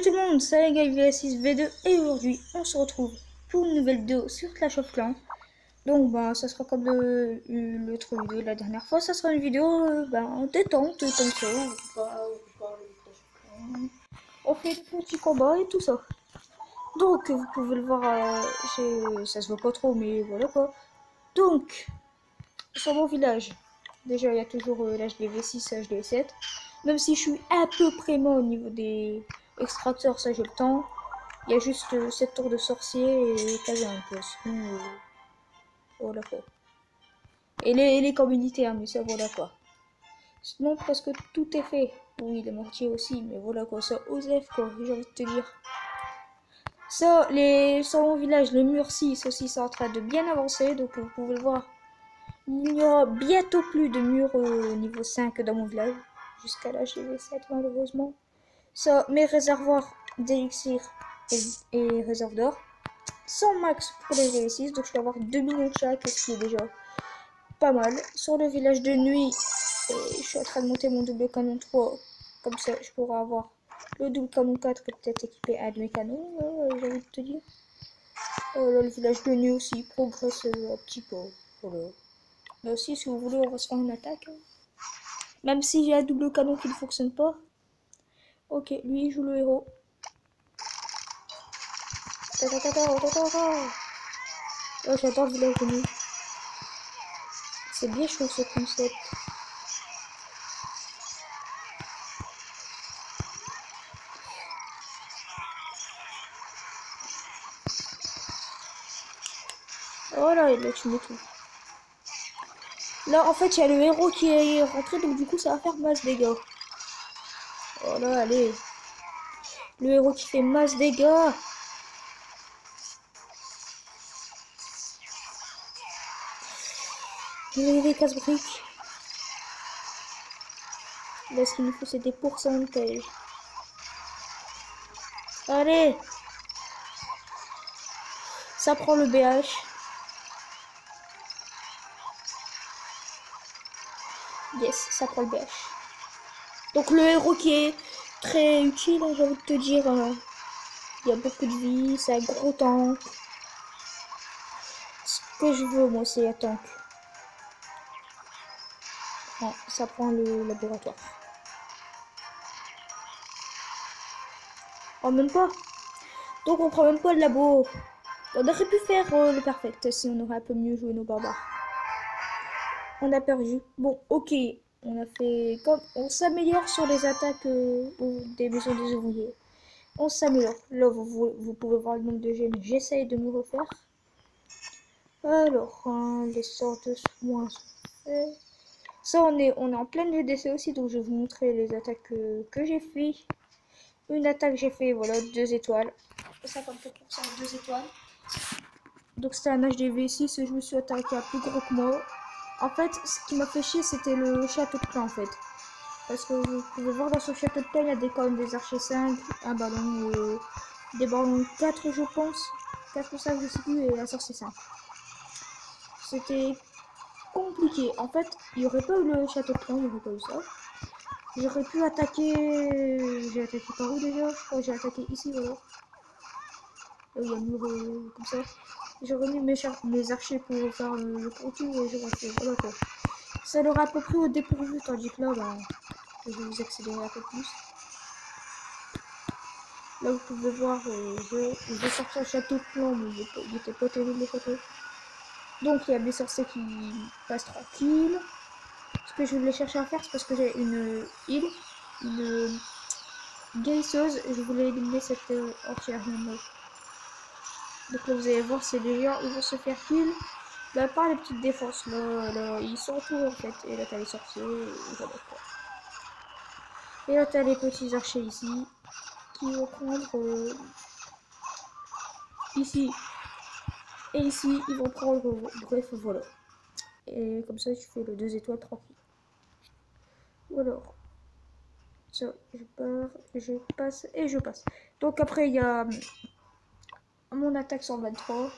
Salut tout le monde, c'est Gaël6 V2 et aujourd'hui on se retrouve pour une nouvelle vidéo sur Clash of Clans. Donc ça sera comme l'autre vidéo de la dernière fois, ça sera une vidéo détente comme ça. On fait des petits combats et tout ça. Donc vous pouvez le voir, ça se voit pas trop mais voilà quoi. Donc sur mon village, déjà il y a toujours l'HDV6 et HDV7. Même si je suis à peu près mort au niveau des extracteurs, ça j'ai le temps. Il y a juste 7 tours de sorcier et caser un peu. Sinon, voilà quoi. Et les communautaires, mais ça voilà quoi. Sinon, presque tout est fait. Oui, les mortiers aussi, mais voilà quoi. Ça, Osef quoi, j'ai envie de te dire. Ça, sur mon village, les murs 6 aussi, c'est en train de bien avancer. Donc, vous pouvez le voir. Il n'y aura bientôt plus de murs niveau 5 dans mon village. Jusqu'à l'âge de 7 malheureusement. Ça, mes réservoirs d'élixir et réserve d'or. 100 max pour les GV6, donc je vais avoir 2 millions chaque, ce qui est déjà pas mal. Sur le village de nuit, je suis en train de monter mon double canon 3. Comme ça, je pourrai avoir le double canon 4 et peut-être équiper un de mes canons, j'ai envie de te dire. Là, le village de nuit aussi progresse un petit peu. Voilà. Là aussi, si vous voulez, on va se faire une attaque. Même si j'ai un double canon qui ne fonctionne pas. Ok, lui, il joue le héros. Oh, j'adore le village de nuit. C'est bien chaud ce concept. Oh là, il a tué tout. Là, en fait, il y a le héros qui est rentré, donc du coup, ça va faire masse dégâts. Oh là, allez. Le héros qui fait masse dégâts. Il a des casse-briques. Là, ce qu'il nous faut, c'est des pourcentages. Allez. Ça prend le BH. Yes, ça prend le BH. Donc le héros qui est très utile, j'ai envie de te dire. Il y a beaucoup de vie, c'est un gros tank. Ce que je veux, moi, c'est un tank. Non, ça prend le laboratoire. Oh, même pas. Donc on prend même pas le labo. On aurait pu faire le perfect si on aurait un peu mieux joué nos barbares. On a perdu. Bon, ok. On a fait comme on s'améliore sur les attaques des maisons des ouvriers. On s'améliore. Là, vous pouvez voir le nombre de gemmes. J'essaye de me refaire. Alors, les sorts de soins sont faits. Ça, on est en pleine GDC aussi, donc je vais vous montrer les attaques que j'ai fait. Une attaque, j'ai fait, voilà, 2 étoiles. 54% 2 étoiles. Donc c'était un HDV6 et je me suis attaqué à plus gros que moi. En fait, ce qui m'a fait chier, c'était le château de clan en fait. Parce que vous pouvez voir dans ce château de clan, il y a des cornes, des archers 5, un ballon, des ballons 4 je pense. 4 ou 5 je sais plus, et un sorcier 5. C'était compliqué. En fait, il n'y aurait pas eu le château de clan, il n'y aurait pas eu ça. J'aurais pu attaquer... J'ai attaqué par où déjà? Je crois que j'ai attaqué ici, voilà. Là où il y a un mur comme ça. J'aurais mis mes archers pour faire le contour et j'aurais fait, voilà quoi. Ça leur a à peu près au dépourvu, tandis que là, je vais vous accélérer un peu plus. Là, vous pouvez voir, j'ai sorti un château de clan, mais il était pas terrible le château. Donc, il y a des sorciers qui passent tranquille. Ce que je voulais chercher à faire, c'est parce que j'ai une île, une guérisseuse, et je voulais éliminer cette entière. Donc là, vous allez voir, c'est les gens, ils vont se faire kill. Là, par les petites défenses, là, ils sont tout en fait. Et là, t'as les sorciers, et voilà quoi. Et là, t'as les petits archers ici, qui vont prendre ici. Et ici, ils vont prendre, bref, voilà. Et comme ça, je fais le 2 étoiles tranquille. Alors, ça, je pars, je passe, et je passe. Donc après, il y a mon attaque 123.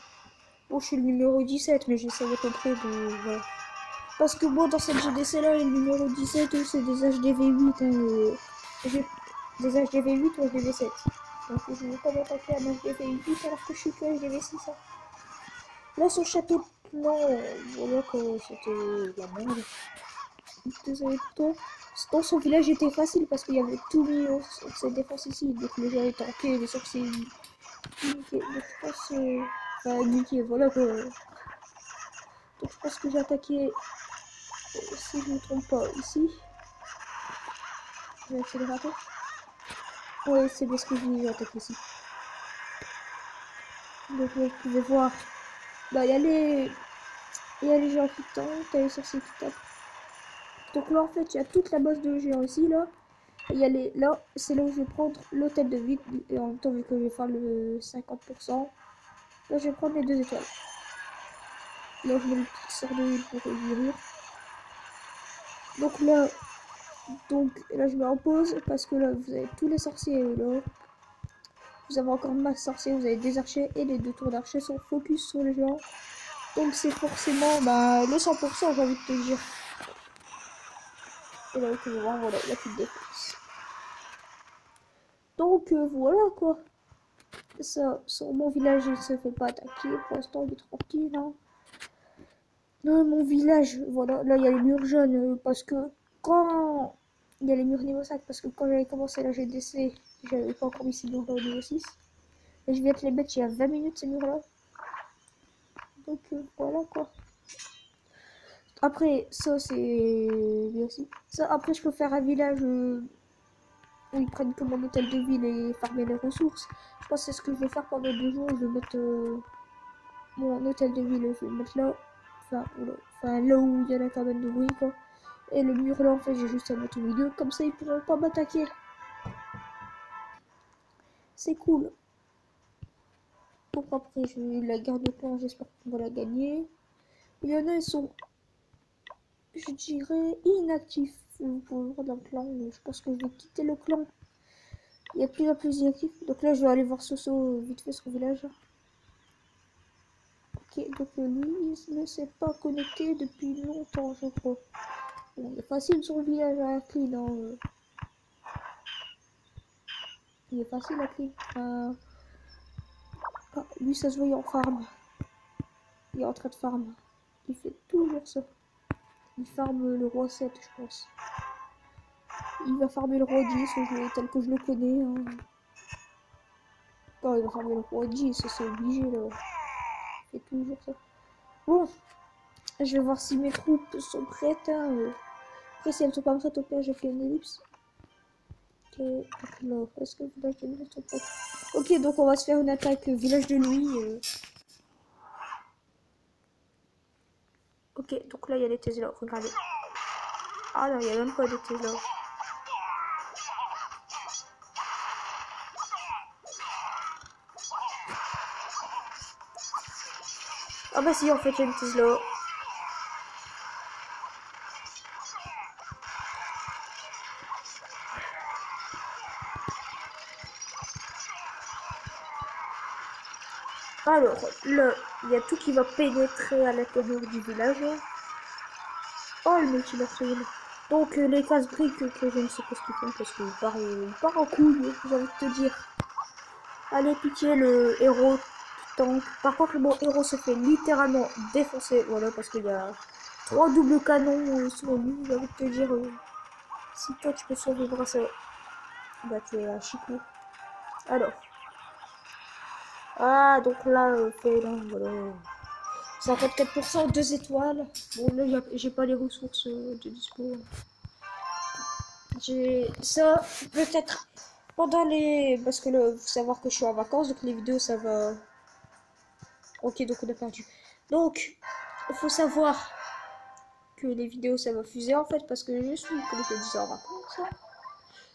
Bon, je suis le numéro 17, mais j'essaie à peu près de... Voilà. Parce que bon, dans cette GDC là, le numéro 17, c'est des HDV8. J'ai des HDV8 ou HDV7. Donc je ne vais pas m'attaquer à mon DV8 alors que je suis que HDV6. Hein. Là, son château de plan, voilà que c'était la merde. Désolé pour toi. Dans son village était facile parce qu'il y avait tout mis sur ses défenses ici. Donc les gens étaient tankés, les sorciers niqués. Donc je pense. Enfin, niqués, voilà que. Donc je pense que j'ai attaqué. Si je ne me trompe pas, ici. Je vais accélérer un peu. Ouais, c'est parce que j'ai attaqué ici. Donc vous pouvez voir. Bah, il y a les gens qui tentent, il y a les sorciers qui tapent. Donc là, en fait, il y a toute la base de géants ici, là. Il y a là, c'est là où je vais prendre l'hôtel de ville. Et en même temps, vu que je vais faire le 50%, là, je vais prendre les 2 étoiles. Là, je mets le petit sort de ville pour guérir. Donc là, je mets en pause parce que là, vous avez tous les sorciers là. Vous avez encore masse sorciers, vous avez des archers et les 2 tours d'archers sont focus sur les géants. Donc c'est forcément le 100%, j'ai envie de te dire. Et là, vous pouvez voir, voilà, il n'y a plus de défense. Donc voilà quoi. Ça, sur mon village, il se fait pas attaquer. Pour l'instant, il est tranquille. Hein. Non, mon village, voilà, là, il y a les murs jaunes. Parce que quand. Il y a les murs niveau 5. Parce que quand j'avais commencé la GDC, j'avais pas encore mis ces murs-là au niveau 6. Et je viens de les mettre il y a 20 minutes, ces murs-là. Donc voilà quoi. Après, ça, c'est bien aussi. Ça, après, je peux faire un village. Où ils prennent comme un hôtel de ville et farmer les ressources. Je pense que c'est ce que je vais faire pendant 2 jours. Je vais mettre mon hôtel de ville, je vais le mettre là. Enfin, là où il y a la cabane de bruit, quoi. Et le mur là, en fait, j'ai juste à mettre au milieu. Comme ça, ils pourront pas m'attaquer. C'est cool. Donc après, je vais la garde de clan. J'espère qu'on va la gagner. Il y en a, ils sont, je dirais, inactifs. Vous pouvez voir dans le clan. Je pense que je vais quitter le clan. Il y a de plus en plus d'inactifs. Donc là, je vais aller voir Soso vite fait son village. Ok, donc lui, il ne s'est pas connecté depuis longtemps, je crois. Bon, il est facile sur le village à clean. Hein. Il est facile à clean. Ah, lui, ça se voit en farm. Il est en train de farm. Il fait toujours ça. Il farme le roi 7, je pense. Il va farmer le roi 10, tel que je le connais. Hein. Non, il va farmer le roi 10, c'est obligé là. Il fait toujours ça. Bon, je vais voir si mes troupes sont prêtes. Hein. Après, si elles sont pas prêtes, au pire, j'ai fait une ellipse. Ok, alors, est-ce que le village de lui sont prêtes? Ok, donc on va se faire une attaque village de lui. Ok, donc là, il y a des Tesla, regardez. Ah non, il n'y a même pas de Tesla. Ah bah si, en fait, il y a une Tesla. Alors, là, il y a tout qui va pénétrer à l'intérieur du village. Oh, le multiversel. Donc, les casse-briques que je ne sais pas ce qu'ils font parce qu'il part en couille, j'ai envie de te dire. Allez, pitié, le héros tank. Par contre, le bon héros se fait littéralement défoncer. Voilà, parce qu'il y a 3 doubles canons sur lui, j'ai envie de te dire. Si toi, tu peux survivre à ça, bah, tu es un chicou. Alors. Ah, donc là, voilà. 54%, 2 étoiles. Bon, là, j'ai pas les ressources de dispo. J'ai ça, peut-être pendant les. Parce que là, faut savoir que je suis en vacances, donc les vidéos, ça va. Ok, donc on a perdu. Donc, il faut savoir que les vidéos, ça va fuser en fait, parce que je suis, comme je le disais, en vacances. Hein.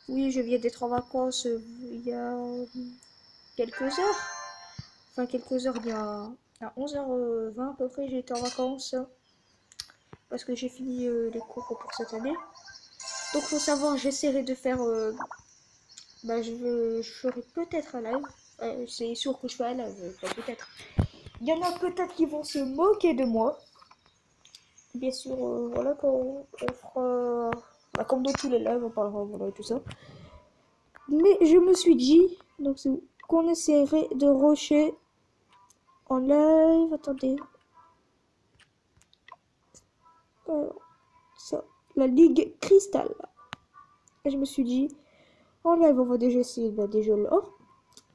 Oui, je viens d'être en vacances il y a quelques heures. Enfin, quelques heures, il y a à 11h20 à peu près, j'ai été en vacances. Parce que j'ai fini les cours pour cette année. Donc, faut savoir, j'essaierai de faire. Bah, je ferai peut-être un live. C'est sûr que je ferai un live, peut-être. Il y en a peut-être qui vont se moquer de moi. Bien sûr, voilà, quand on fera. Bah, comme dans tous les lives, on parlera, voilà, et tout ça. Mais je me suis dit Donc c'est qu'on essaierait de rusher en live. Attendez. Ça, la Ligue Cristal. Et je me suis dit, en live, on va déjà essayer déjà l'or.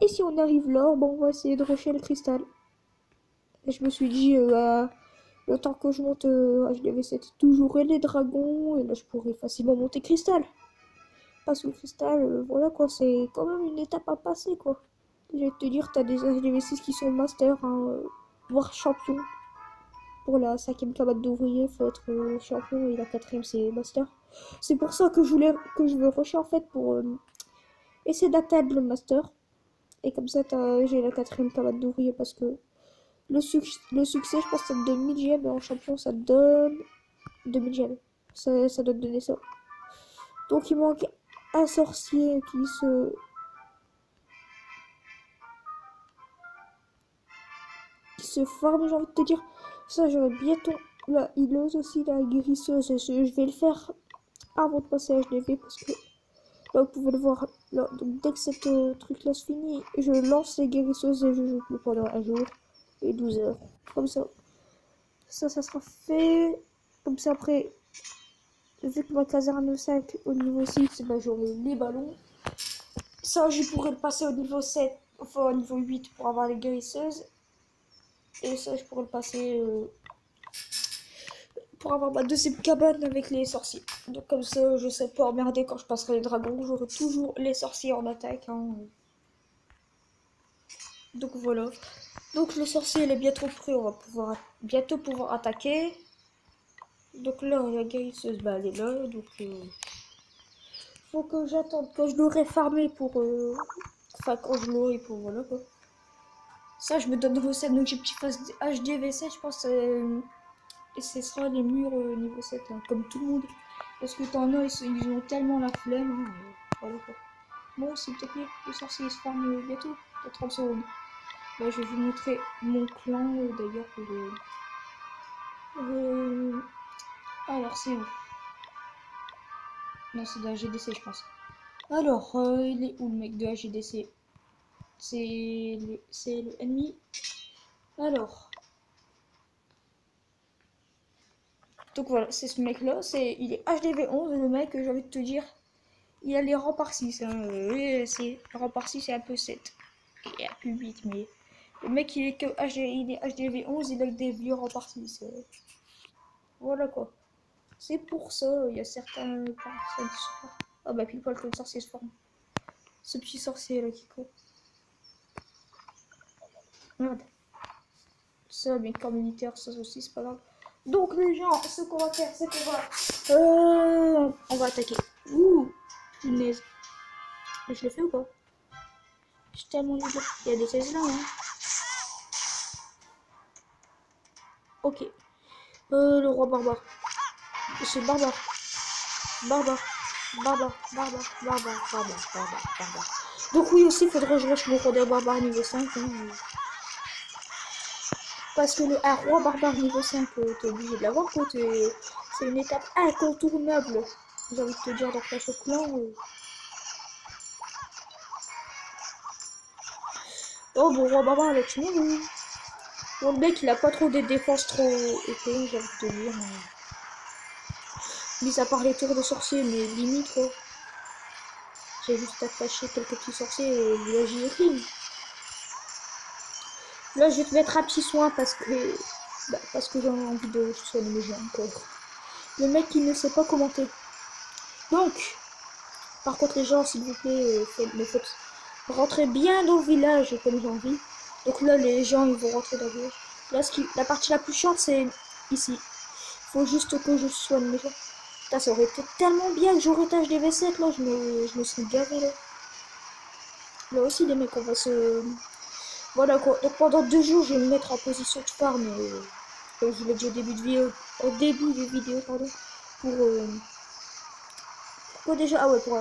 Et si on arrive l'or, bon, on va essayer de rusher le cristal. Et je me suis dit, le temps que je monte HDV7, toujours les dragons. Et là, je pourrais facilement monter cristal. Parce que le cristal, voilà quoi, c'est quand même une étape à passer quoi. Je vais te dire, t'as des HDV6 qui sont master, hein, voire champion. Pour la 5e cabane d'ouvrier, faut être champion et la 4e c'est master. C'est pour ça que je veux rusher en fait pour essayer d'atteindre le master. Et comme ça j'ai la 4e cabane d'ouvrier parce que le succès je pense ça te donne 1000 gemmes et en champion ça te donne 2000 gemmes. Ça doit te donner ça. Donc il manque un sorcier qui se forme, j'ai envie de te dire. Ça, j'aurais bientôt la healeuse aussi, la guérisseuse. Je vais le faire avant de passer à HDV parce que là, vous pouvez le voir. Là, donc, dès que cette truc-là se finit, je lance les guérisseuses et je joue plus pendant un jour et 12 heures. Comme ça. Ça sera fait. Comme ça, après, vu que ma caserne 5 au niveau 6, bah, j'aurai les ballons. Ça, je pourrais le passer au niveau 7, enfin au niveau 8 pour avoir les guérisseuses. Et ça, je pourrais le passer pour avoir ma 2e cabane avec les sorciers. Donc comme ça, je sais pas emmerder quand je passerai les dragons. J'aurai toujours les sorciers en attaque. Hein. Donc voilà. Donc le sorcier, il est bientôt prêt. On va bientôt pouvoir attaquer. Donc là, la guérisseuse, bah, elle est là. Donc faut que j'attende quand je l'aurai farmé pour... Enfin, quand je l'aurai pour... Voilà quoi. Ça, je me donne recette. Donc j'ai petit phase HDV7, je pense... Et ce sera les murs niveau 7, hein, comme tout le monde. Parce que t'en as, ils ont tellement la flemme. Hein, voilà quoi. Bon, s'il te plaît, le sorcier se farme bientôt. Dans 30 secondes. Là, je vais vous montrer mon clan d'ailleurs. Alors, c'est où? Non, c'est de la GDC, je pense. Alors, il est où le mec de la GDC? C'est le ennemi. Alors. Donc voilà, c'est ce mec là, il est HDV11, le mec, j'ai envie de te dire, il a les rangs par 6, hein. C'est rang par 6 c'est un peu 7, et un peu 8, mais le mec il est HDV11, il a des vieux rangs par 6, voilà quoi. C'est pour ça, il y a certains personnes qui sont... Ah bah pile poil que le sorcier se forme. Ce petit sorcier là qui court. Regarde. Ça, mais corps militaire, ça aussi c'est pas grave. Donc les gens, ce qu'on va faire, c'est qu'on va attaquer. Ouh, punaise. Je l'ai fait ou pas? J'ai tellement nul. Il y a des thèses là, hein. Ok. Le roi barbare. C'est barbare. Barbare. Donc oui aussi, il faudrait que je rush mon roi des barbares niveau 5. Hein. Parce que un roi barbare niveau 5, t'es obligé de l'avoir, quoi. C'est une étape incontournable. J'ai envie de te dire dans Clash of Clans. Oh, bon, roi barbare avec tout le monde. Bon, le mec, il a pas trop des défenses trop épais, j'ai envie de te dire. Mis à part les tours de sorcier, mais limite, quoi. J'ai juste attaché quelques petits sorciers et lui j'y ai. Là, je vais te mettre un petit soin parce que j'ai envie de soigner les gens encore. Le mec, il ne sait pas commenter. Donc, par contre, les gens, s'il vous plaît, faites rentrer bien dans le village comme j'ai envie. Donc là, les gens, ils vont rentrer dans le village. Là, la partie la plus chiante, c'est ici. Faut juste que je soigne les gens. Putain, ça aurait été tellement bien que j'aurais tâche des V7, là, je me serais gavé, là. Là aussi, les mecs, on va se... Voilà, quoi. Donc, pendant 2 jours, je vais me mettre en position de farm, comme je vous l'ai dit au début de vidéo, pardon, pour déjà, ah ouais, pour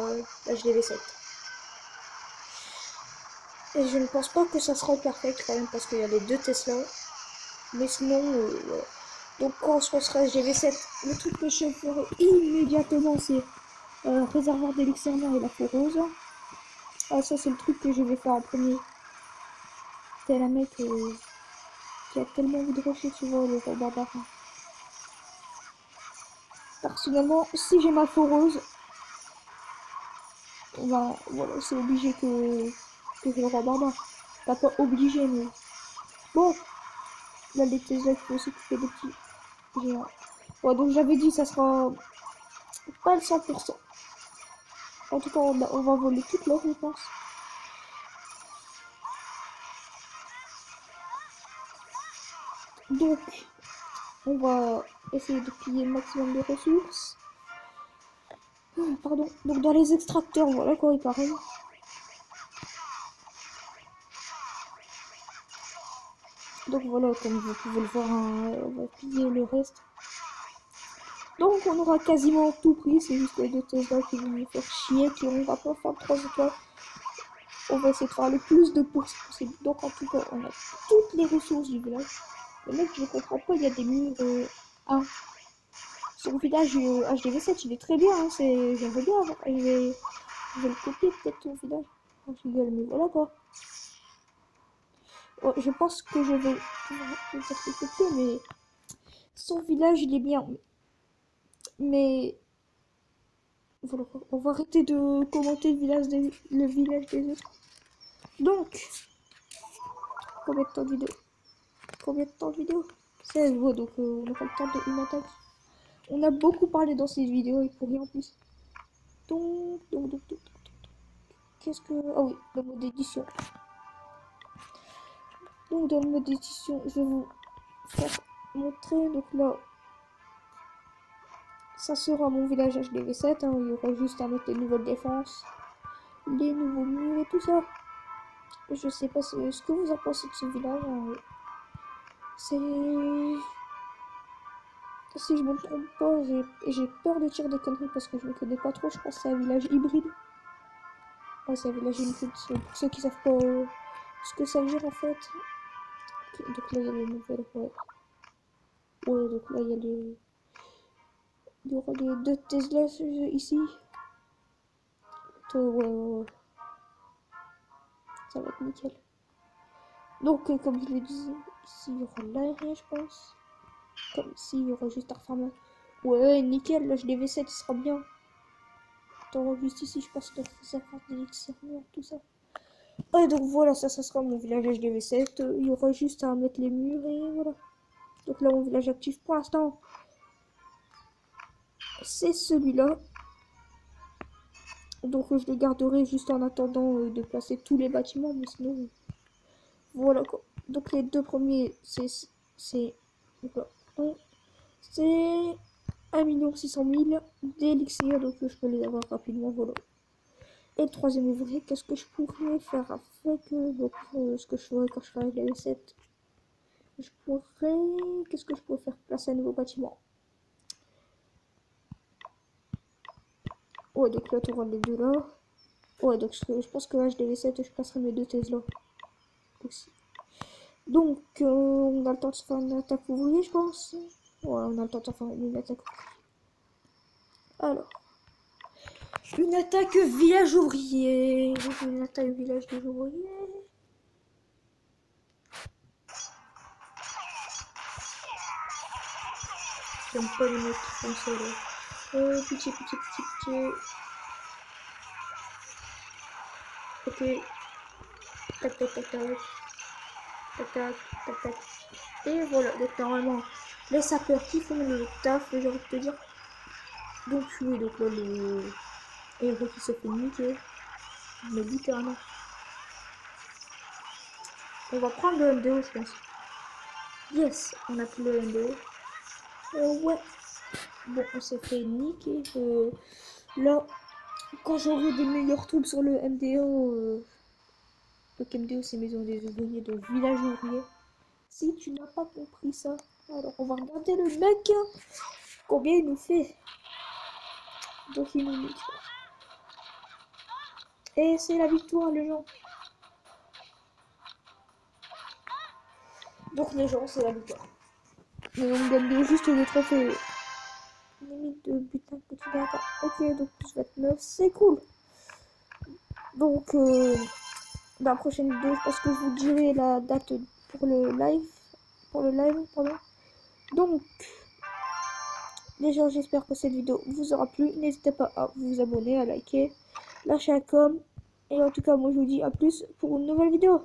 HDV7. Et je ne pense pas que ça sera perfect, quand même, parce qu'il y a les 2 Tesla. Mais sinon, voilà. Donc quand je passerai HDV7, le truc que je ferai immédiatement, c'est réservoir d'élixir noir et la foreuse. Ah, ça, c'est le truc que je vais faire en premier. T'es la mec qui a tellement envie de rusher, tu vois, le roi barbare. Personnellement, si j'ai ma foreuse, bah, voilà, c'est obligé que je le roi barbare. Pas obligé, mais bon. Là, les Tesla, il faut s'occuper des petits géants. Ouais, donc j'avais dit, ça sera pas le 100%. En tout cas, on va voler toute l'or, je pense. Donc, on va essayer de piller le maximum de ressources. Pardon. Donc, dans les extracteurs, voilà quoi, il paraît. Donc voilà, comme vous pouvez le voir, hein, on va piller le reste. Donc on aura quasiment tout pris, c'est juste les deux Tesla qui vont nous faire chier, qui on va pas faire 3 étoiles. On va essayer de faire le plus de courses possible. Donc en tout cas, on a toutes les ressources du village. Le mec, je comprends pas, il y a des murs 1. Son village HDV7, il est très bien, hein, j'aimerais bien. Je vais le copier peut-être ton village. Oh, je rigole, mais voilà quoi. Ouais, je pense que je vais pouvoir peut-être le copier, mais son village il est bien. Mais voilà, on va arrêter de commenter le village des autres. Donc, combien de temps de vidéo? Combien de temps de vidéo? 16, ouais, donc on aura le temps de une attaque. On a beaucoup parlé dans cette vidéo et pour rien en plus. Donc, qu'est-ce que... Ah oui, le mode d'édition. Donc dans le mode d'édition, je vais vous faire montrer. Donc là, ça sera mon village HDV7. Hein, il y aura juste à mettre les nouvelles défenses, les nouveaux murs et tout ça. Je sais pas ce que vous en pensez de ce village. Hein. C'est... Si je me trompe pas, j'ai peur de dire des conneries parce que je ne connais pas trop. Je pense que c'est un village hybride. Ouais, c'est un village hybride. Pour ceux qui savent pas ce que ça veut dire en fait. Okay, donc là, il y a les nouvelles. Ouais. Ouais, donc là, il y a les... Il y aura les deux Tesla ici. Ouais. Ça va être nickel. Donc, comme je l'ai dit, ici, il y aura l'aérien, je pense. Comme ici, il y aura juste un farmer. Ouais, nickel, là, je l'ai V7, il sera bien. Attends, juste ici, je pense que ça va faire des élixirs, tout ça. Ouais, donc voilà, ça sera mon village HDV7. Il y aura juste à mettre les murs et voilà. Donc là, mon village actif pour l'instant, c'est celui-là. Donc je le garderai juste en attendant de placer tous les bâtiments, mais sinon, voilà quoi. Donc les deux premiers, c'est 1 600 000 d'élixir, donc je peux les avoir rapidement, voilà. Et le troisième ouvrier, qu'est-ce que je pourrais faire avec donc, ce que je ferais quand je ferai les V7. Qu'est-ce que je pourrais faire? Placer un nouveau bâtiment. Ouais, donc là, tu auras les deux là. Ouais, donc je pense que HDV7, je placerai mes deux Tesla. Aussi. Donc, on a le temps de se faire une attaque ouvrier, je pense. Ouais, on a le temps de se faire une attaque ouvrier. Alors. Une attaque village ouvrier. Une attaque village des ouvriers. J'aime pas les mecs qui font ça là. Pitié. Ok. Tac. Et voilà, donc normalement, les sapeurs qui font le taf, j'ai envie de te dire. Donc oui, donc là, le héros qui se fait niquer. Mais littéralement. On va prendre le MDO, je pense. Yes, on a pris le MDO. Ouais. Bon, on s'est fait niquer. Là, quand j'aurai des meilleures troupes sur le MDO, donc MDO c'est maison des ouvriers, donc village ouvrier. Si tu n'as pas compris ça, alors on va regarder le mec. Combien il nous fait. Donc il nous nique. Et c'est la victoire, les gens. Donc les gens, c'est la victoire. Mais on gagne juste des trophées. Limite de butin que tu gagnes. Ok, donc plus 29, c'est cool. Donc, dans la prochaine vidéo, je pense que je vous dirai la date pour le live. Pardon. Donc, déjà, j'espère que cette vidéo vous aura plu. N'hésitez pas à vous abonner, à liker, lâcher un com. Et en tout cas, moi, je vous dis à plus pour une nouvelle vidéo.